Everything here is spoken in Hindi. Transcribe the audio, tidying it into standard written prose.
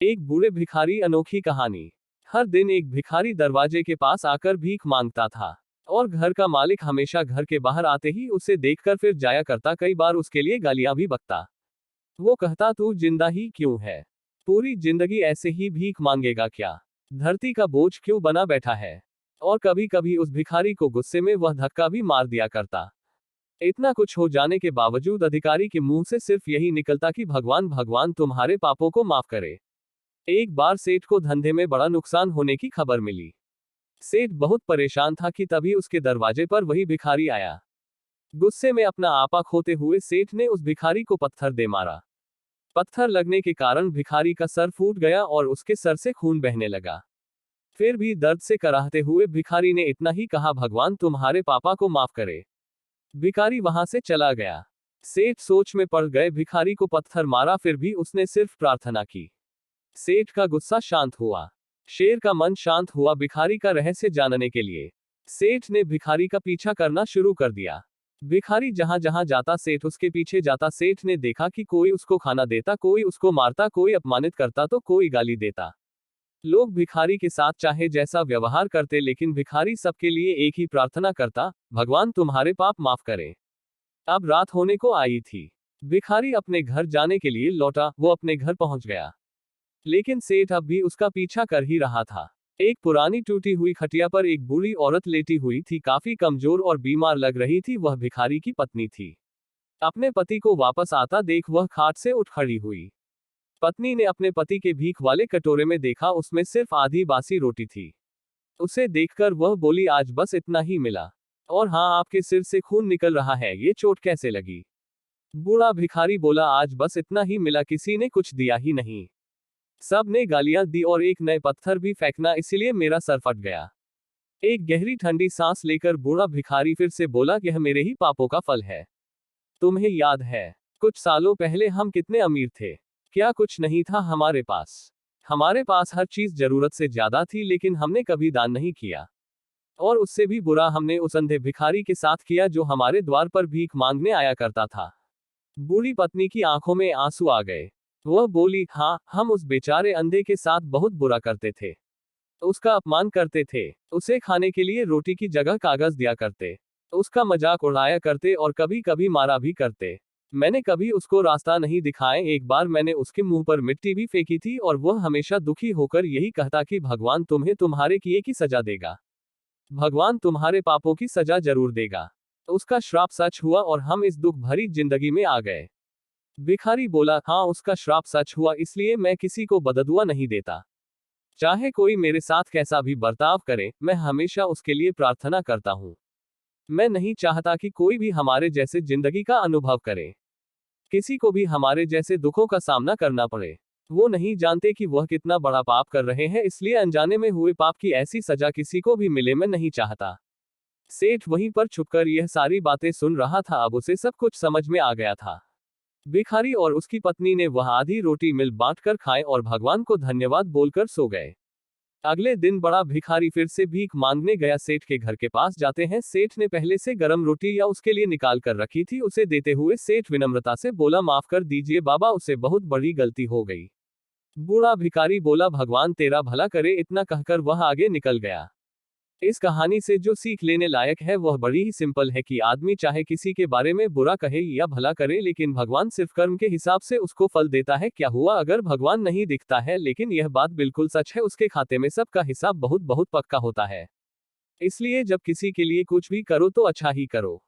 एक बूढ़े भिखारी अनोखी कहानी। हर दिन एक भिखारी दरवाजे के पास आकर भीख मांगता था और घर का मालिक हमेशा घर के बाहर आते ही उसे देखकर फिर जाया करता, कई बार उसके लिए गालियां भी बकता। वो कहता, तू जिंदा ही क्यों है? पूरी जिंदगी ऐसे ही भीख मांगेगा क्या? धरती का बोझ क्यों बना बैठा है? और कभी कभी उस भिखारी को गुस्से में वह धक्का भी मार दिया करता। इतना कुछ हो जाने के बावजूद अधिकारी के मुंह से सिर्फ यही निकलता कि भगवान भगवान तुम्हारे पापों को माफ करे। एक बार सेठ को धंधे में बड़ा नुकसान होने की खबर मिली। सेठ बहुत परेशान था कि तभी उसके दरवाजे पर वही भिखारी आया। गुस्से में अपना आपा खोते हुए सेठ ने उस भिखारी को पत्थर दे मारा। पत्थर लगने के कारण भिखारी का सर फूट गया और उसके सर से खून बहने लगा। फिर भी दर्द से कराहते हुए भिखारी ने इतना ही कहा, भगवान तुम्हारे पापा को माफ करे। भिखारी वहां से चला गया। सेठ सोच में पड़ गए, भिखारी को पत्थर मारा फिर भी उसने सिर्फ प्रार्थना की। सेठ का गुस्सा शांत हुआ, शेर का मन शांत हुआ। भिखारी का रहस्य जानने के लिए सेठ ने भिखारी का पीछा करना शुरू कर दिया। भिखारी जहां जहां जाता सेठ उसके पीछे जाता। सेठ ने देखा कि कोई उसको खाना देता, कोई उसको मारता, कोई अपमानित करता तो कोई गाली देता। लोग भिखारी के साथ चाहे जैसा व्यवहार करते, लेकिन भिखारी सबके लिए एक ही प्रार्थना करता, भगवान तुम्हारे पाप माफ करें। अब रात होने को आई थी। भिखारी अपने घर जाने के लिए लौटा। वो अपने घर पहुंच गया, लेकिन सेठ अब भी उसका पीछा कर ही रहा था। एक पुरानी टूटी हुई खटिया पर एक बूढ़ी औरत लेटी हुई थी, काफी कमजोर और बीमार लग रही थी। वह भिखारी की पत्नी थी। अपने पति को वापस आता देख वह खाट से उठ खड़ी हुई। पत्नी ने अपने पति के भीख वाले कटोरे में देखा, उसमें सिर्फ आधी बासी रोटी थी। उसे देखकर वह बोली, आज बस इतना ही मिला। और हाँ, आपके सिर से खून निकल रहा है, ये चोट कैसे लगी? बूढ़ा भिखारी बोला, आज बस इतना ही मिला, किसी ने कुछ दिया ही नहीं। सब ने गालियां दी और एक नए पत्थर भी फेंकना, इसलिए मेरा सर फट गया। एक गहरी ठंडी सांस लेकर बूढ़ा भिखारी फिर से बोला, यह मेरे ही पापों का फल है। तुम्हें याद है कुछ सालों पहले हम कितने अमीर थे? क्या कुछ नहीं था हमारे पास? हमारे पास हर चीज जरूरत से ज्यादा थी, लेकिन हमने कभी दान नहीं किया। और उससे भी बुरा हमने उस अंधे भिखारी के साथ किया जो हमारे द्वार पर भीख मांगने आया करता था। बूढ़ी पत्नी की आंखों में आंसू आ गए। वह बोली, हाँ, हम उस बेचारे अंधे के साथ बहुत बुरा करते थे। उसका अपमान करते थे, उसे खाने के लिए रोटी की जगह कागज दिया करते, उसका मजाक उड़ाया करते और कभी कभी मारा भी करते। मैंने कभी उसको रास्ता नहीं दिखाए। एक बार मैंने उसके मुंह पर मिट्टी भी फेंकी थी और वह हमेशा दुखी होकर यही कहता कि भगवान तुम्हें तुम्हारे किए की सजा देगा। भगवान तुम्हारे पापों की सजा जरूर देगा। उसका श्राप सच हुआ और हम इस दुख भरी जिंदगी में आ गए। भिखारी बोला, हाँ, उसका श्राप सच हुआ, इसलिए मैं किसी को बददुआ नहीं देता। चाहे कोई मेरे साथ कैसा भी बर्ताव करे, मैं हमेशा उसके लिए प्रार्थना करता हूँ। मैं नहीं चाहता कि कोई भी हमारे जैसे जिंदगी का अनुभव करे, किसी को भी हमारे जैसे दुखों का सामना करना पड़े। वो नहीं जानते कि वह कितना बड़ा पाप कर रहे हैं, इसलिए अनजाने में हुए पाप की ऐसी सजा किसी को भी मिले, मैं नहीं चाहता। सेठ वहीं पर छुपकर यह सारी बातें सुन रहा था। अब उसे सब कुछ समझ में आ गया था। भिखारी और उसकी पत्नी ने वह आधी रोटी मिल बांटकर खाए और भगवान को धन्यवाद बोलकर सो गए। अगले दिन बड़ा भिखारी फिर से भीख मांगने गया। सेठ के घर के पास जाते हैं। सेठ ने पहले से गर्म रोटी या उसके लिए निकाल कर रखी थी। उसे देते हुए सेठ विनम्रता से बोला, माफ कर दीजिए बाबा, उसे बहुत बड़ी गलती हो गई। बूढ़ा भिखारी बोला, भगवान तेरा भला करे। इतना कहकर वह आगे निकल गया। इस कहानी से जो सीख लेने लायक है वह बड़ी ही सिंपल है कि आदमी चाहे किसी के बारे में बुरा कहे या भला करे, लेकिन भगवान सिर्फ कर्म के हिसाब से उसको फल देता है। क्या हुआ अगर भगवान नहीं दिखता है? लेकिन यह बात बिल्कुल सच है, उसके खाते में सबका हिसाब बहुत बहुत पक्का होता है। इसलिए जब किसी के लिए कुछ भी करो तो अच्छा ही करो।